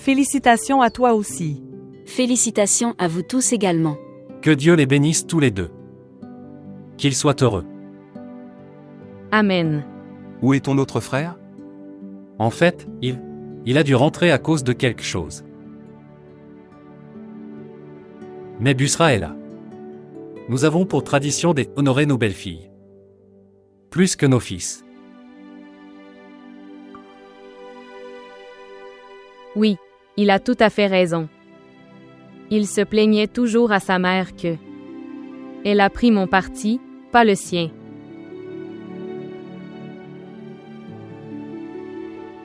Félicitations à toi aussi. Félicitations à vous tous également. Que Dieu les bénisse tous les deux. Qu'ils soient heureux. Amen. Où est ton autre frère? En fait, il a dû rentrer à cause de quelque chose. Mais Busra est là. Nous avons pour tradition d'honorer nos belles-filles. Plus que nos fils. Oui, il a tout à fait raison. Il se plaignait toujours à sa mère que elle a pris mon parti, pas le sien.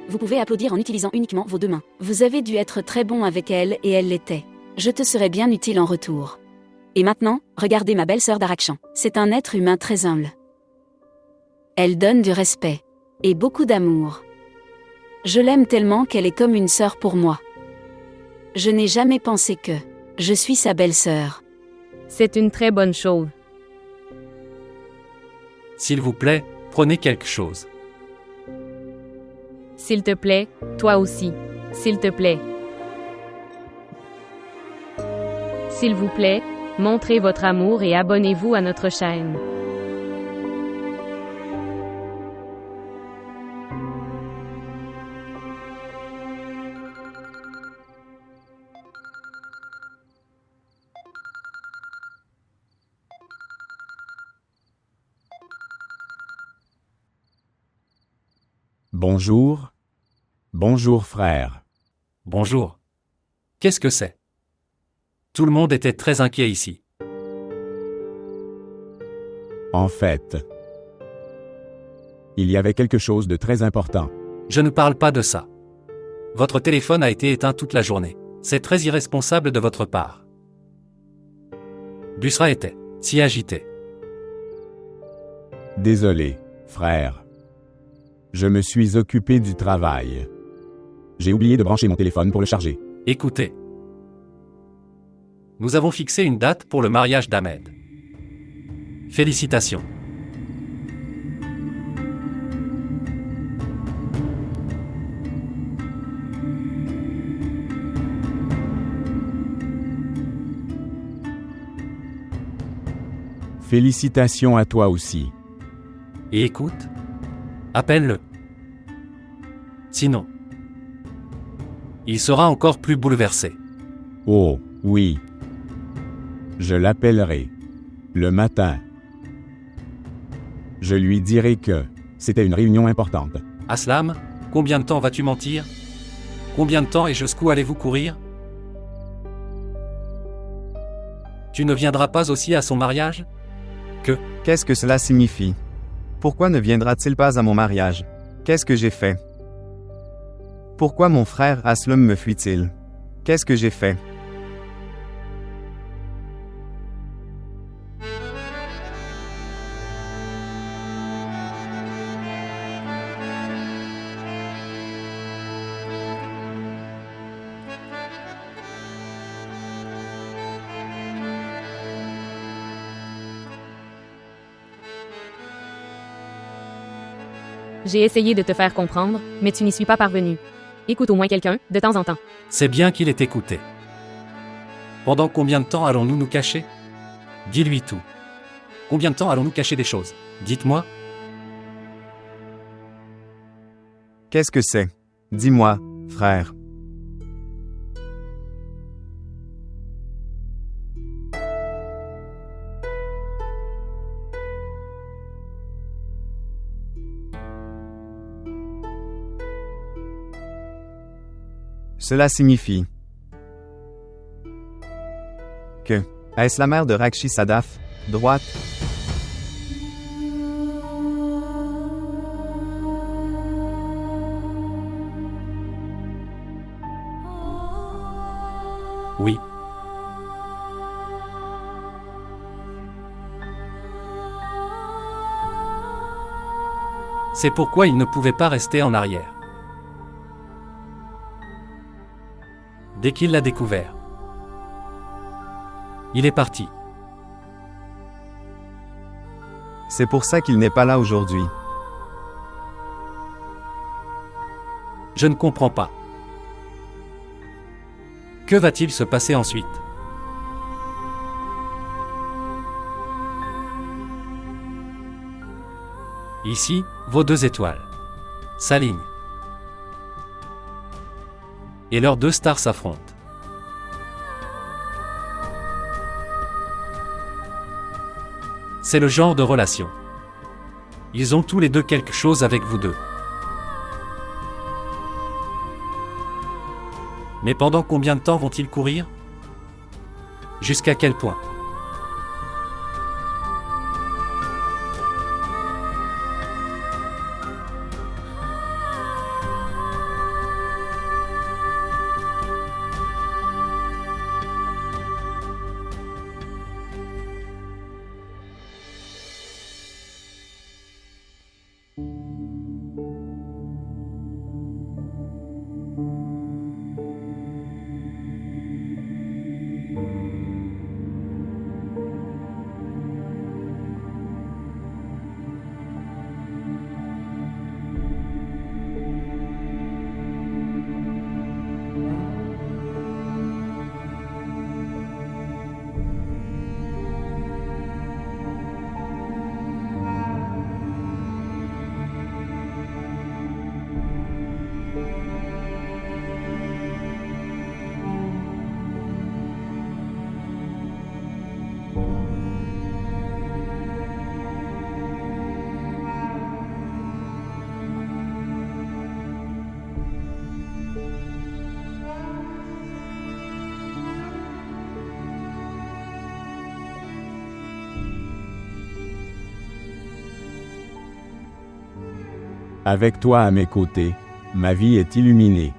Vous pouvez applaudir en utilisant uniquement vos deux mains. Vous avez dû être très bon avec elle et elle l'était. Je te serais bien utile en retour. Et maintenant, regardez ma belle-sœur Darakshan. C'est un être humain très humble. Elle donne du respect et beaucoup d'amour. Je l'aime tellement qu'elle est comme une sœur pour moi. Je n'ai jamais pensé que je suis sa belle-sœur. C'est une très bonne chose. S'il vous plaît, prenez quelque chose. S'il te plaît, toi aussi. S'il te plaît. S'il vous plaît, montrez votre amour et abonnez-vous à notre chaîne. Bonjour. Bonjour frère. Bonjour. Qu'est-ce que c'est? Tout le monde était très inquiet ici. En fait, il y avait quelque chose de très important. Je ne parle pas de ça. Votre téléphone a été éteint toute la journée. C'est très irresponsable de votre part. Busra était si agité. Désolé, frère. Je me suis occupé du travail. J'ai oublié de brancher mon téléphone pour le charger. Écoutez. Nous avons fixé une date pour le mariage d'Ahmed. Félicitations. Félicitations à toi aussi. Et écoute, appelle-le. Sinon, il sera encore plus bouleversé. Oh, oui. Je l'appellerai. Le matin. Je lui dirai que c'était une réunion importante. Aslam, combien de temps vas-tu mentir? Combien de temps et jusqu'où allez-vous courir? Tu ne viendras pas aussi à son mariage? Qu'est-ce que cela signifie? Pourquoi ne viendra-t-il pas à mon mariage? Qu'est-ce que j'ai fait? Pourquoi mon frère Aslam me fuit-il? Qu'est-ce que j'ai fait? J'ai essayé de te faire comprendre, mais tu n'y suis pas parvenu. Écoute au moins quelqu'un, de temps en temps. C'est bien qu'il ait écouté. Pendant combien de temps allons-nous nous cacher? Dis-lui tout. Combien de temps allons-nous cacher des choses? Dites-moi. Qu'est-ce que c'est? Dis-moi, frère. Cela signifie que est-ce la mère de Rakshi Sadaf, droite? Oui. C'est pourquoi il ne pouvait pas rester en arrière. Dès qu'il l'a découvert, il est parti. C'est pour ça qu'il n'est pas là aujourd'hui. Je ne comprends pas. Que va-t-il se passer ensuite? Ici, vos 2 étoiles s'alignent. Et leurs 2 stars s'affrontent. C'est le genre de relation. Ils ont tous les 2 quelque chose avec vous deux. Mais pendant combien de temps vont-ils courir? Jusqu'à quel point? Avec toi à mes côtés, ma vie est illuminée.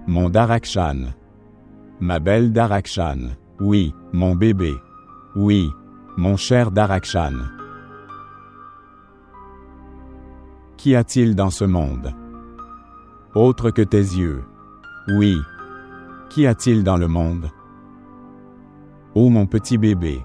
Mon Darakshan. Ma belle Darakshan. Oui, mon bébé. Oui, mon cher Darakshan. Qu'y a-t-il dans ce monde? Autre que tes yeux. Oui. Qu'y a-t-il dans le monde? Oh mon petit bébé.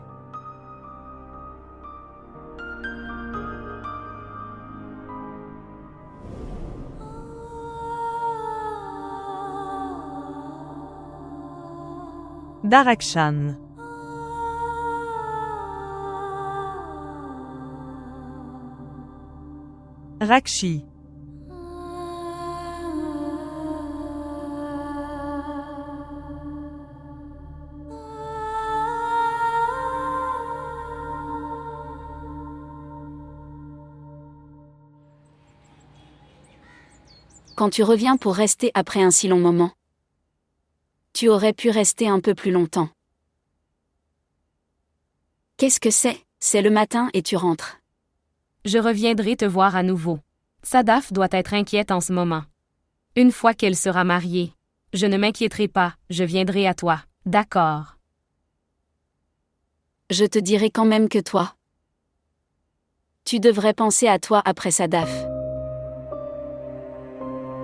Darakshan. Rakshi. Quand tu reviens pour rester après un si long moment, tu aurais pu rester un peu plus longtemps. Qu'est-ce que c'est? C'est le matin et tu rentres. Je reviendrai te voir à nouveau. Sadaf doit être inquiète en ce moment. Une fois qu'elle sera mariée, je ne m'inquiéterai pas, je viendrai à toi. D'accord. Je te dirai quand même que toi. Tu devrais penser à toi après Sadaf.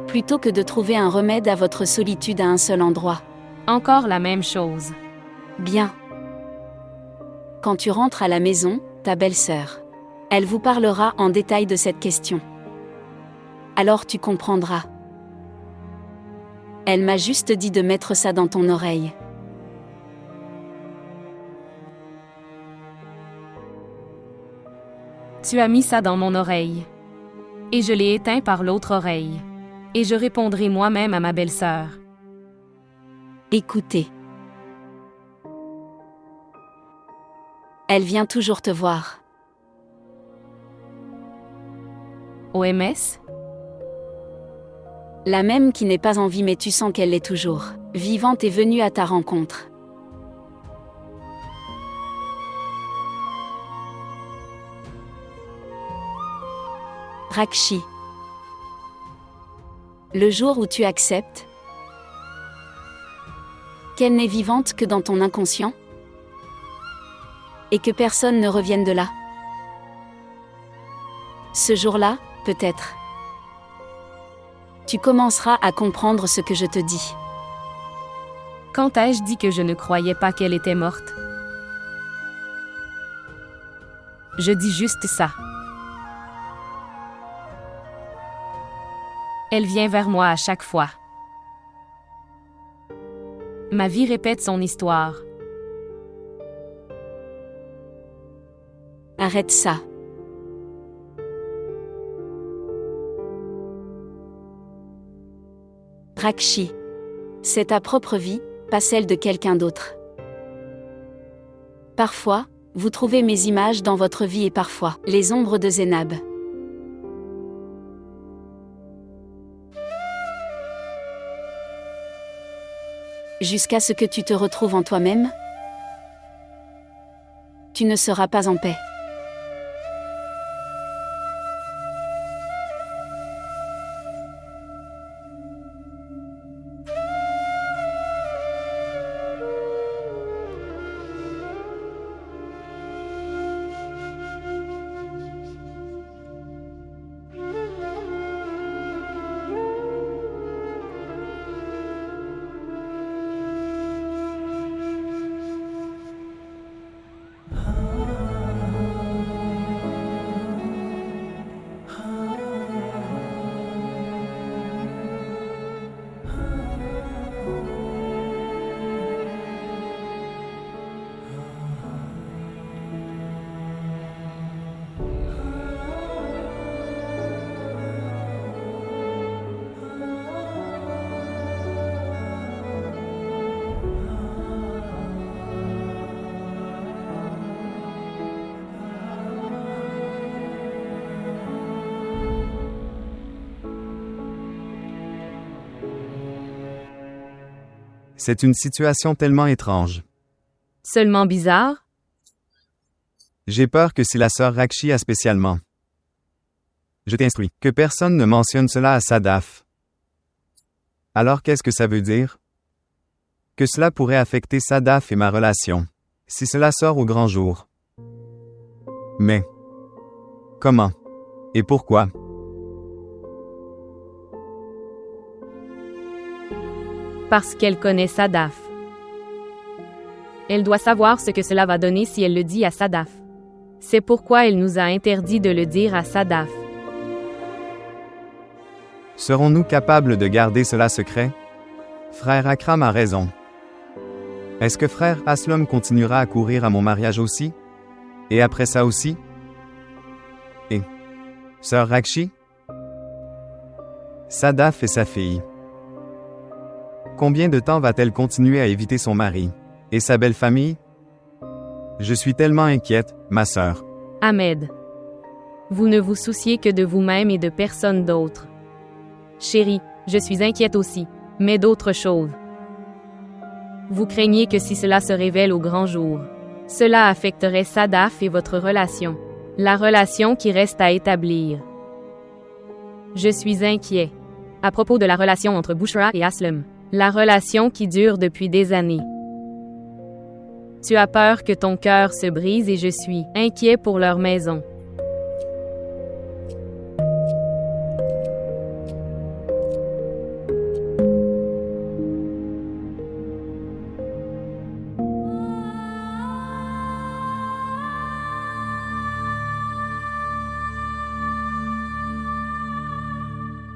Plutôt que de trouver un remède à votre solitude à un seul endroit. Encore la même chose. Bien. Quand tu rentres à la maison, ta belle-sœur. Elle vous parlera en détail de cette question. Alors tu comprendras. Elle m'a juste dit de mettre ça dans ton oreille. Tu as mis ça dans mon oreille. Et je l'ai éteint par l'autre oreille. Et je répondrai moi-même à ma belle-sœur. Écoutez. Elle vient toujours te voir. OMS? La même qui n'est pas en vie mais tu sens qu'elle l'est toujours. Vivante est venue à ta rencontre. Rakshi. Le jour où tu acceptes qu'elle n'est vivante que dans ton inconscient et que personne ne revienne de là. Ce jour-là, peut-être, tu commenceras à comprendre ce que je te dis. Quand ai-je dit que je ne croyais pas qu'elle était morte? Je dis juste ça. Elle vient vers moi à chaque fois. Ma vie répète son histoire. Arrête ça. Rakshi. C'est ta propre vie, pas celle de quelqu'un d'autre. Parfois, vous trouvez mes images dans votre vie et parfois, les ombres de Zénab. Jusqu'à ce que tu te retrouves en toi-même, tu ne seras pas en paix. C'est une situation tellement étrange. Seulement bizarre? J'ai peur que c'est la sœur Rakshi a spécialement. Je t'instruis que personne ne mentionne cela à Sadaf. Alors qu'est-ce que ça veut dire? Que cela pourrait affecter Sadaf et ma relation, si cela sort au grand jour. Mais comment? Et pourquoi? Parce qu'elle connaît Sadaf. Elle doit savoir ce que cela va donner si elle le dit à Sadaf. C'est pourquoi elle nous a interdit de le dire à Sadaf. Serons-nous capables de garder cela secret? Frère Akram a raison. Est-ce que frère Aslam continuera à courir à mon mariage aussi? Et après ça aussi? Et sœur Rakshi? Sadaf et sa fille. Combien de temps va-t-elle continuer à éviter son mari? Et sa belle famille? Je suis tellement inquiète, ma sœur. Ahmed. Vous ne vous souciez que de vous-même et de personne d'autre. Chérie, je suis inquiète aussi, mais d'autres choses. Vous craignez que si cela se révèle au grand jour, cela affecterait Sadaf et votre relation. La relation qui reste à établir. Je suis inquiet. À propos de la relation entre Bushra et Aslam. La relation qui dure depuis des années. Tu as peur que ton cœur se brise et je suis inquiet pour leur maison.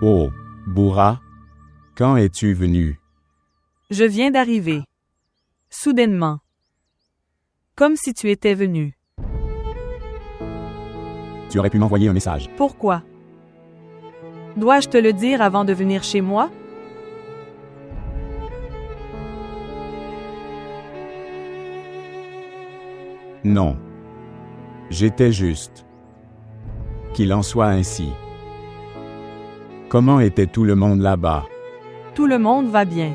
Oh, Bourra, quand es-tu venu? Je viens d'arriver. Soudainement. Comme si tu étais venu. Tu aurais pu m'envoyer un message. Pourquoi? Dois-je te le dire avant de venir chez moi? Non. J'étais juste. Qu'il en soit ainsi. Comment était tout le monde là-bas? Tout le monde va bien.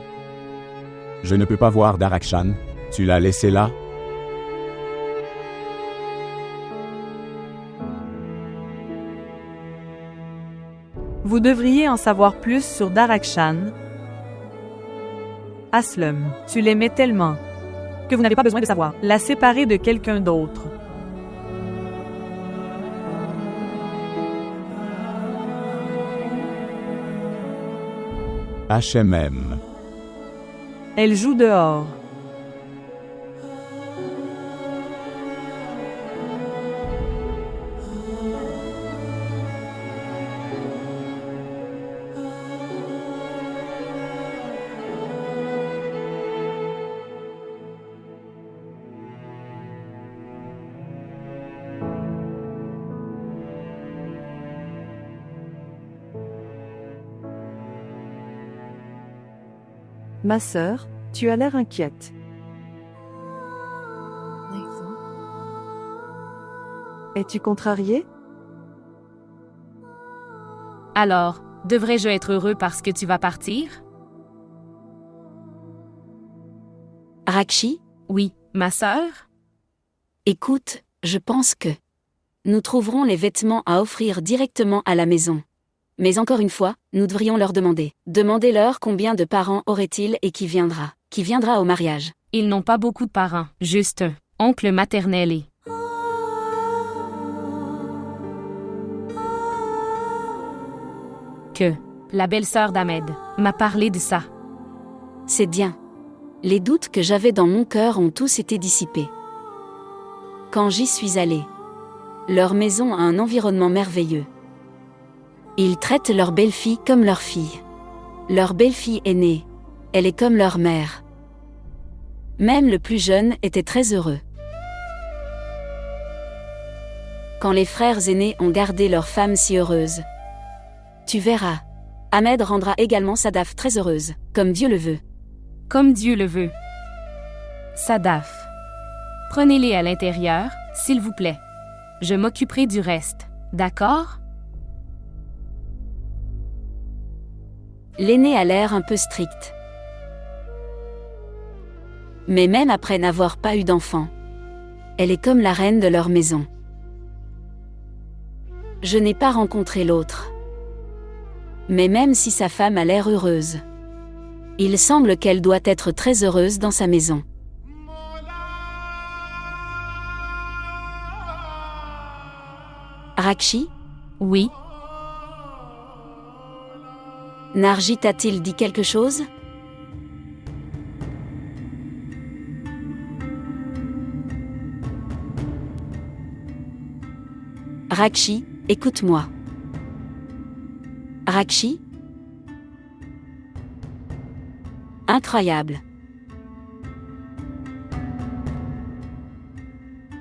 Je ne peux pas voir Darakshan. Tu l'as laissé là? Vous devriez en savoir plus sur Darakshan. Aslam, tu l'aimais tellement que vous n'avez pas besoin de savoir. La séparer de quelqu'un d'autre. HMM. Elle joue dehors. Ma sœur, tu as l'air inquiète. Es-tu contrariée? Alors, devrais-je être heureux parce que tu vas partir? Rakshi, Oui, ma sœur? écoute, je pense que nous trouverons les vêtements à offrir directement à la maison. Mais encore une fois, nous devrions leur demander. Demandez-leur combien de parents auraient-ils et qui viendra au mariage. Ils n'ont pas beaucoup de parents, juste un oncle maternel et... Que la belle-sœur d'Ahmed m'a parlé de ça. C'est bien. Les doutes que j'avais dans mon cœur ont tous été dissipés. Quand j'y suis allée, leur maison a un environnement merveilleux. Ils traitent leur belle-fille comme leur fille. Leur belle-fille aînée, elle est comme leur mère. Même le plus jeune était très heureux. Quand les frères aînés ont gardé leur femme si heureuse, tu verras, Ahmed rendra également Sadaf très heureuse, comme Dieu le veut. Comme Dieu le veut. Sadaf. Prenez-les à l'intérieur, s'il vous plaît. Je m'occuperai du reste, d'accord? L'aînée a l'air un peu stricte. Mais même après n'avoir pas eu d'enfant, elle est comme la reine de leur maison. Je n'ai pas rencontré l'autre. Mais même si sa femme a l'air heureuse, il semble qu'elle doit être très heureuse dans sa maison. Rakshi, Oui, Narji t'a-t-il dit quelque chose? Rakshi, écoute-moi. Rakshi? Incroyable.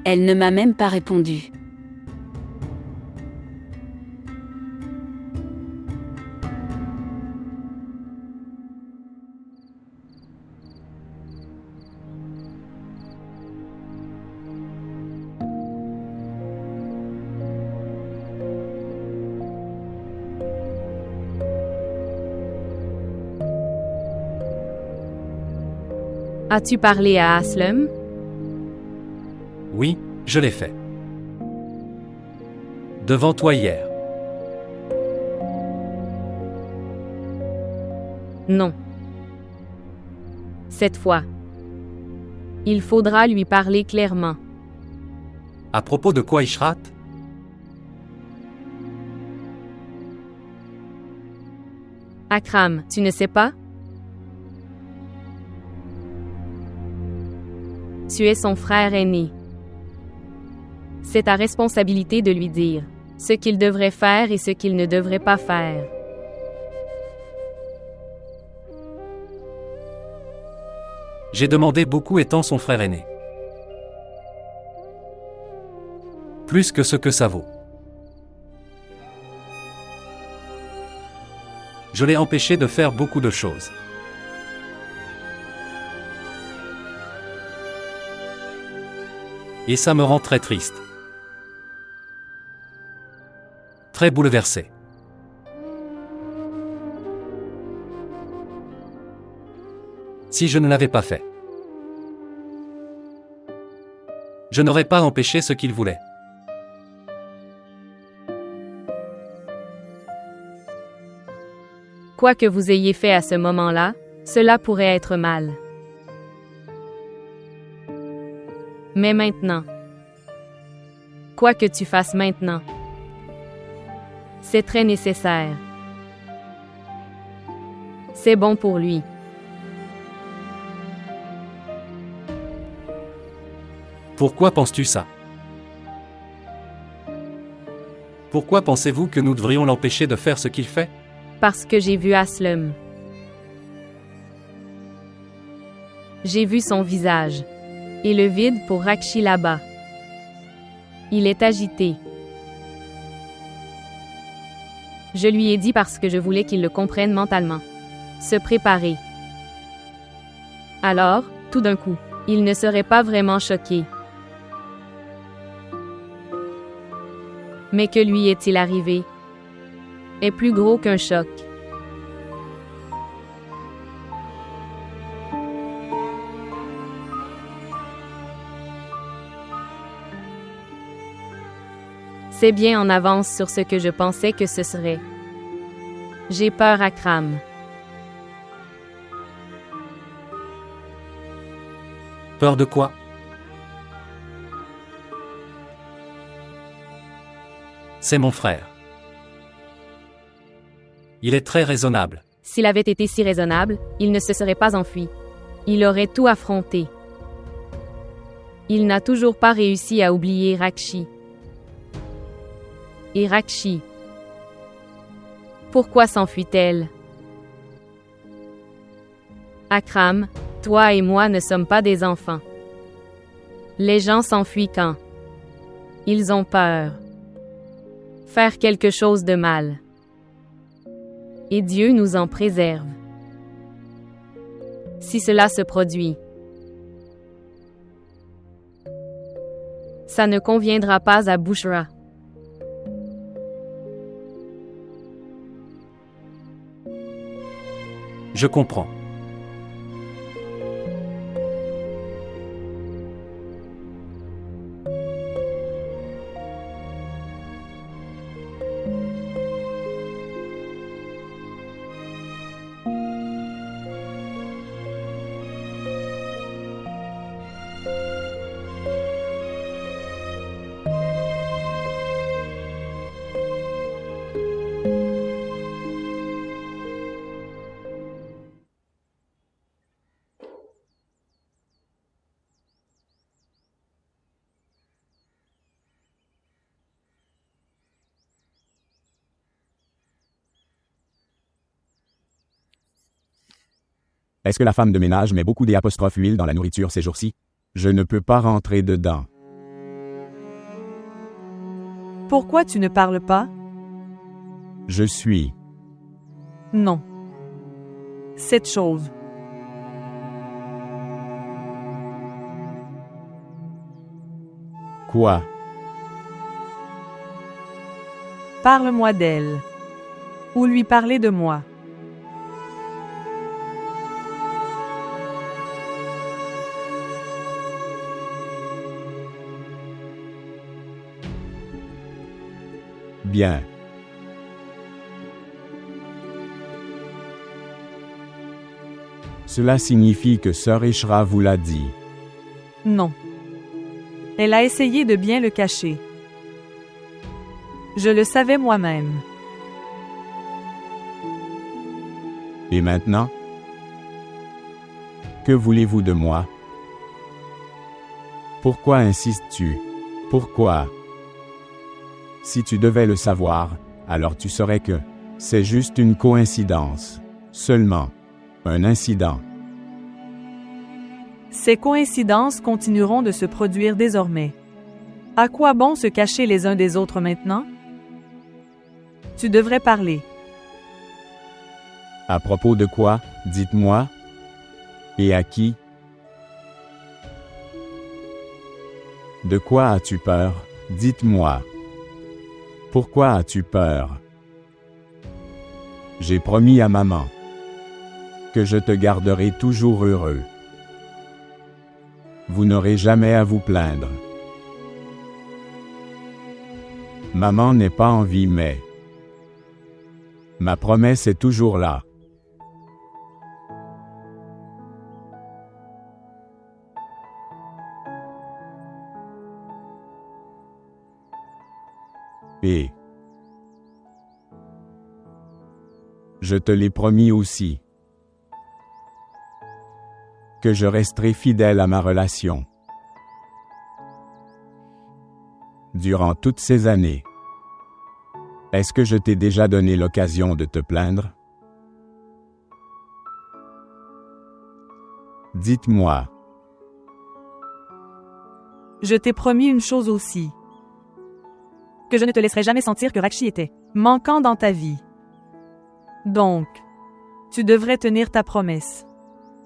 Elle ne m'a même pas répondu. as-tu parlé à Aslem? Oui, je l'ai fait. Devant toi hier. Non. Cette fois. Il faudra lui parler clairement. À propos de quoi, Ishrat? Akram, tu ne sais pas? Tu es son frère aîné. C'est ta responsabilité de lui dire ce qu'il devrait faire et ce qu'il ne devrait pas faire. J'ai demandé beaucoup étant son frère aîné. Plus que ce que ça vaut. Je l'ai empêché de faire beaucoup de choses. Et ça me rend très triste. Très bouleversé. Si je ne l'avais pas fait, je n'aurais pas empêché ce qu'il voulait. Quoi que vous ayez fait à ce moment-là, cela pourrait être mal. Mais maintenant, quoi que tu fasses maintenant, c'est très nécessaire. C'est bon pour lui. Pourquoi penses-tu ça? Pourquoi pensez-vous que nous devrions l'empêcher de faire ce qu'il fait? Parce que j'ai vu Aslem. J'ai vu son visage. Et le vide pour Rakshi là-bas. Il est agité. Je lui ai dit parce que je voulais qu'il le comprenne mentalement. Se préparer. Alors, tout d'un coup, il ne serait pas vraiment choqué. Mais que lui est-il arrivé? Est plus gros qu'un choc. C'est bien en avance sur ce que je pensais que ce serait. J'ai peur, Akram. Peur de quoi? C'est mon frère. Il est très raisonnable. S'il avait été si raisonnable, il ne se serait pas enfui. Il aurait tout affronté. Il n'a toujours pas réussi à oublier Rakshi. Et Rakshi. Pourquoi s'enfuit-elle? Akram, toi et moi ne sommes pas des enfants. Les gens s'enfuient quand ils ont peur. Faire quelque chose de mal. Et Dieu nous en préserve. Si cela se produit, ça ne conviendra pas à Bushra. Je comprends. Est-ce que la femme de ménage met beaucoup d'huile dans la nourriture ces jours-ci? Je ne peux pas rentrer dedans. Pourquoi tu ne parles pas? Je suis. Non. Cette chose. Quoi? Parle-moi d'elle. Ou lui parler de moi. Bien. Cela signifie que Sœur Ishra vous l'a dit. Non. Elle a essayé de bien le cacher. Je le savais moi-même. Et maintenant? Que voulez-vous de moi? Pourquoi insistes-tu? Pourquoi? Si tu devais le savoir, alors tu saurais que c'est juste une coïncidence. Seulement. Un incident. Ces coïncidences continueront de se produire désormais. À quoi bon se cacher les uns des autres maintenant? Tu devrais parler. À propos de quoi, dites-moi? Et à qui? De quoi as-tu peur? Dites-moi. Pourquoi as-tu peur? J'ai promis à maman que je te garderai toujours heureux. Vous n'aurez jamais à vous plaindre. Maman n'est pas en vie, mais ma promesse est toujours là. Et je te l'ai promis aussi, que je resterai fidèle à ma relation. Durant toutes ces années, est-ce que je t'ai déjà donné l'occasion de te plaindre? Dites-moi. Je t'ai promis une chose aussi. Que je ne te laisserai jamais sentir que Rakshi était manquant dans ta vie. Donc, tu devrais tenir ta promesse.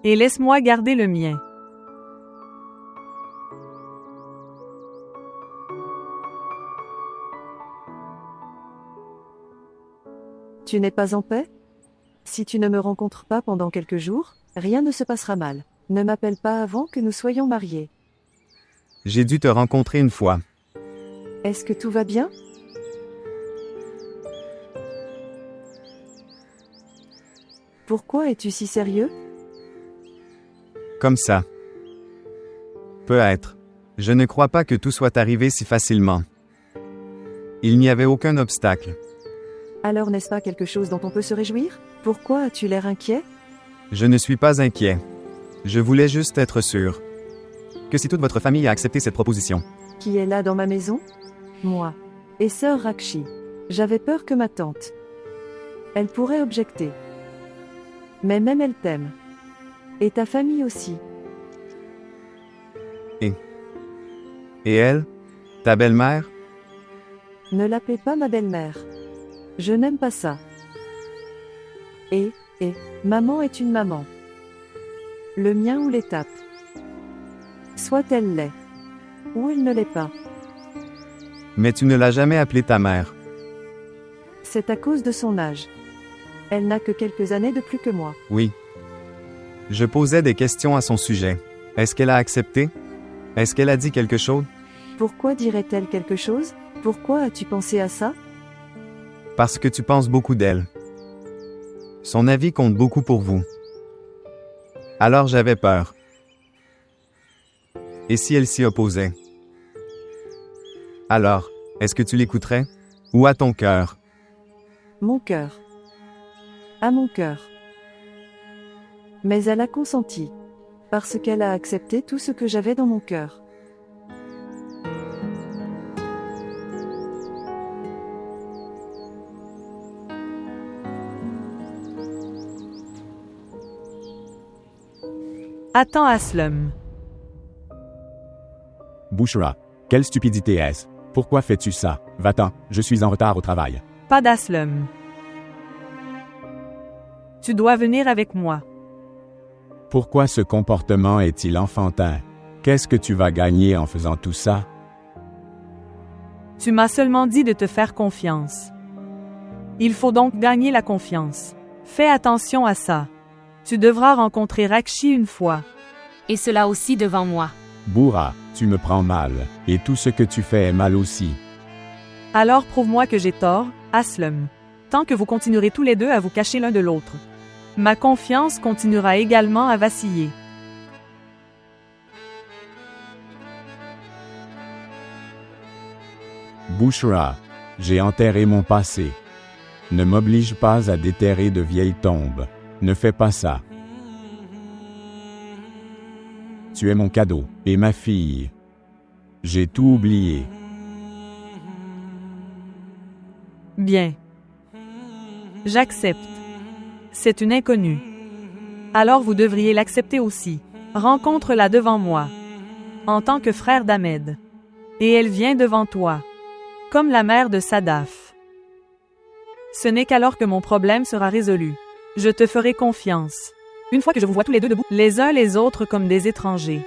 Et laisse-moi garder le mien. Tu n'es pas en paix? Si tu ne me rencontres pas pendant quelques jours, rien ne se passera mal. Ne m'appelle pas avant que nous soyons mariés. J'ai dû te rencontrer une fois. Est-ce que tout va bien? Pourquoi es-tu si sérieux? Comme ça. Peut-être. Je ne crois pas que tout soit arrivé si facilement. Il n'y avait aucun obstacle. Alors n'est-ce pas quelque chose dont on peut se réjouir? Pourquoi as-tu l'air inquiet? Je ne suis pas inquiet. Je voulais juste être sûr. Que si toute votre famille a accepté cette proposition. Qui est là dans ma maison? Moi. Et sœur Rakshi. J'avais peur que ma tante. Elle pourrait objecter. Mais même elle t'aime. Et ta famille aussi. Et elle? Ta belle-mère? Ne l'appelez pas ma belle-mère. Je n'aime pas ça. Et, maman est une maman. Le mien ou l'étape. Soit elle l'est. Ou elle ne l'est pas. Mais tu ne l'as jamais appelée ta mère. C'est à cause de son âge. Elle n'a que quelques années de plus que moi. Oui. Je posais des questions à son sujet. Est-ce qu'elle a accepté? Est-ce qu'elle a dit quelque chose? Pourquoi dirait-elle quelque chose? Pourquoi as-tu pensé à ça? Parce que tu penses beaucoup d'elle. Son avis compte beaucoup pour vous. Alors j'avais peur. Et si elle s'y opposait? Alors, est-ce que tu l'écouterais? Ou à ton cœur? Mon cœur. À mon cœur. Mais elle a consenti. Parce qu'elle a accepté tout ce que j'avais dans mon cœur. Attends Aslum. Bushra, quelle stupidité est-ce? Pourquoi fais-tu ça? Va-t'en, je suis en retard au travail. Pas d'Aslum. Tu dois venir avec moi. Pourquoi ce comportement est-il enfantin? Qu'est-ce que tu vas gagner en faisant tout ça? Tu m'as seulement dit de te faire confiance. Il faut donc gagner la confiance. Fais attention à ça. Tu devras rencontrer Rakshi une fois. Et cela aussi devant moi. Bourra, tu me prends mal, et tout ce que tu fais est mal aussi. Alors prouve-moi que j'ai tort, Aslum. Tant que vous continuerez tous les deux à vous cacher l'un de l'autre. Ma confiance continuera également à vaciller. Bushra, j'ai enterré mon passé. Ne m'oblige pas à déterrer de vieilles tombes. Ne fais pas ça. Tu es mon cadeau, et ma fille. J'ai tout oublié. Bien. J'accepte. C'est une inconnue. Alors vous devriez l'accepter aussi. Rencontre-la devant moi. En tant que frère d'Ahmed. Et elle vient devant toi. Comme la mère de Sadaf. Ce n'est qu'alors que mon problème sera résolu. Je te ferai confiance. Une fois que je vous vois tous les deux debout, les uns les autres comme des étrangers.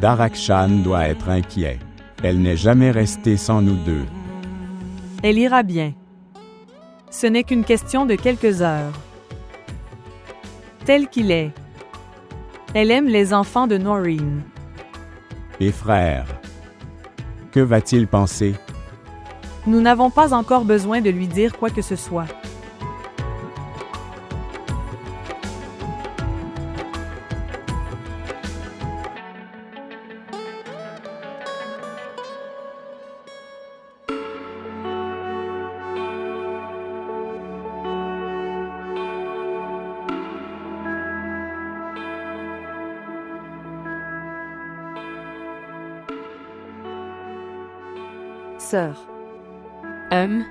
Darakshan doit être inquiet. Elle n'est jamais restée sans nous deux. Elle ira bien. Ce n'est qu'une question de quelques heures. Tel qu'il est. Elle aime les enfants de Noreen. Et frère. Que va-t-il penser? Nous n'avons pas encore besoin de lui dire quoi que ce soit. Sœur, Hum,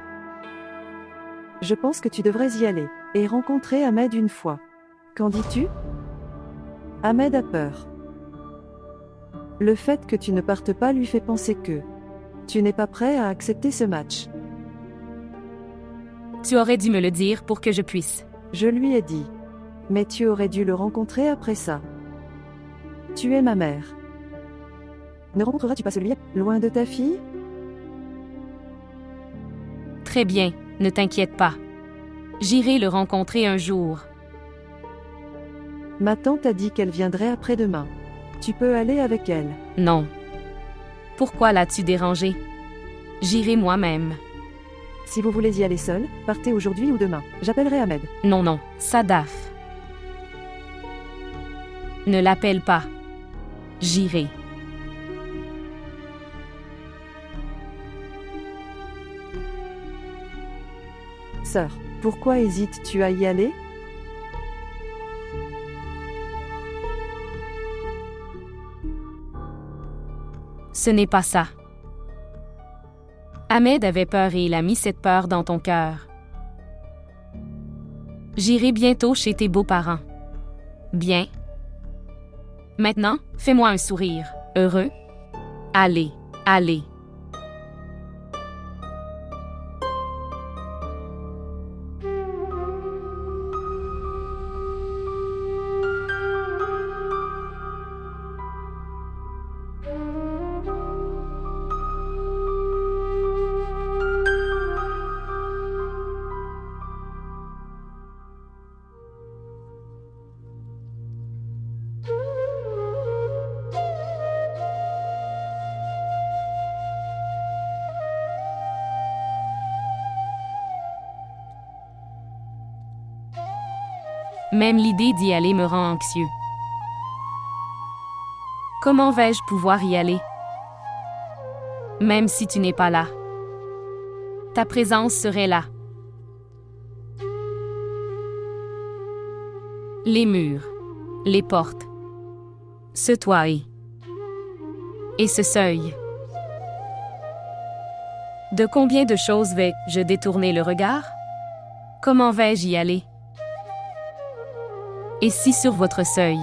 je pense que tu devrais y aller et rencontrer Ahmed une fois. Qu'en dis-tu? Ahmed a peur. Le fait que tu ne partes pas lui fait penser que tu n'es pas prêt à accepter ce match. tu aurais dû me le dire pour que je puisse. Je lui ai dit. Mais tu aurais dû le rencontrer après ça. Tu es ma mère. Ne rencontreras-tu pas celui loin de ta fille? Très bien, ne t'inquiète pas. J'irai le rencontrer un jour. Ma tante a dit qu'elle viendrait après-demain. Tu peux aller avec elle. Non. Pourquoi l'as-tu dérangé? J'irai moi-même. Si vous voulez y aller seul, partez aujourd'hui ou demain. J'appellerai Ahmed. Non, non, Sadaf. Ne l'appelle pas. J'irai. Sœur, pourquoi hésites-tu à y aller? Ce n'est pas ça. Ahmed avait peur et il a mis cette peur dans ton cœur. J'irai bientôt chez tes beaux-parents. Bien. Maintenant, fais-moi un sourire. Heureux? Allez, allez. Même l'idée d'y aller me rend anxieux. Comment vais-je pouvoir y aller? Même si tu n'es pas là. Ta présence serait là. Les murs, les portes, ce toit et ce seuil. De combien de choses vais-je détourner le regard? Comment vais-je y aller? Et si sur votre seuil?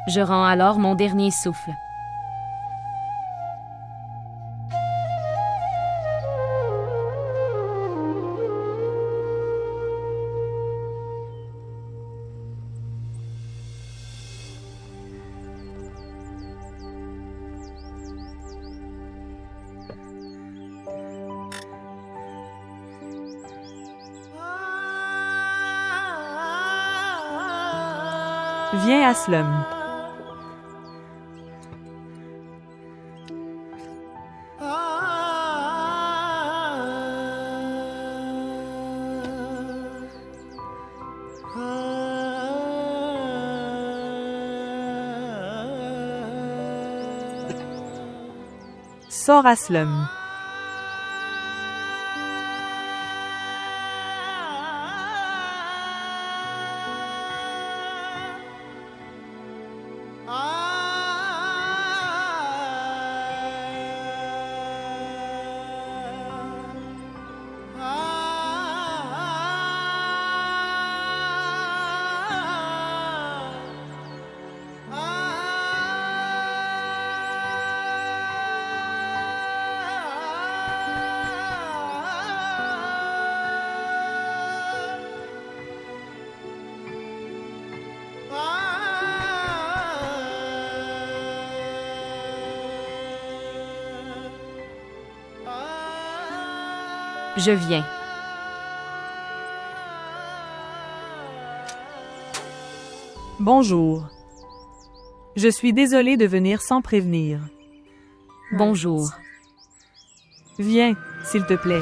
Je rends alors mon dernier souffle. Viens Aslam. Sors Aslam. Je viens. Bonjour. Je suis désolée de venir sans prévenir. Bonjour. Viens, s'il te plaît.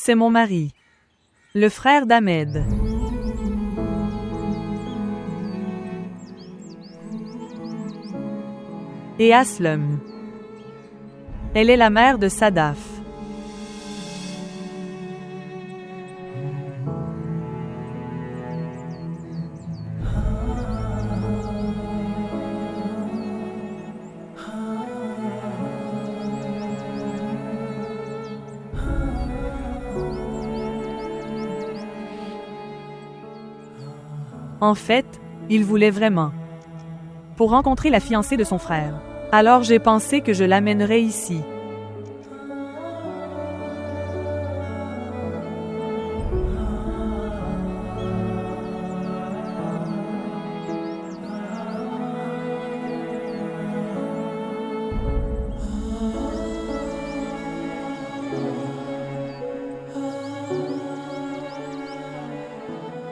C'est mon mari. Le frère d'Ahmed. Et Aslem. Elle est la mère de Sadaf. En fait, il voulait vraiment. Pour rencontrer la fiancée de son frère. Alors j'ai pensé que je l'amènerais ici.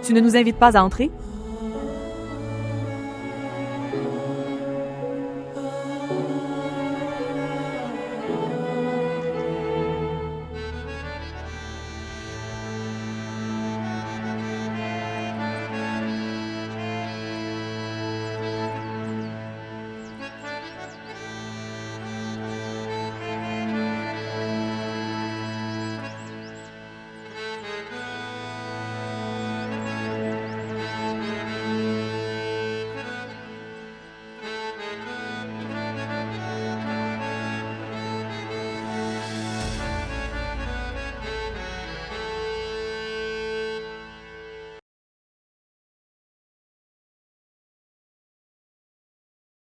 Tu ne nous invites pas à entrer?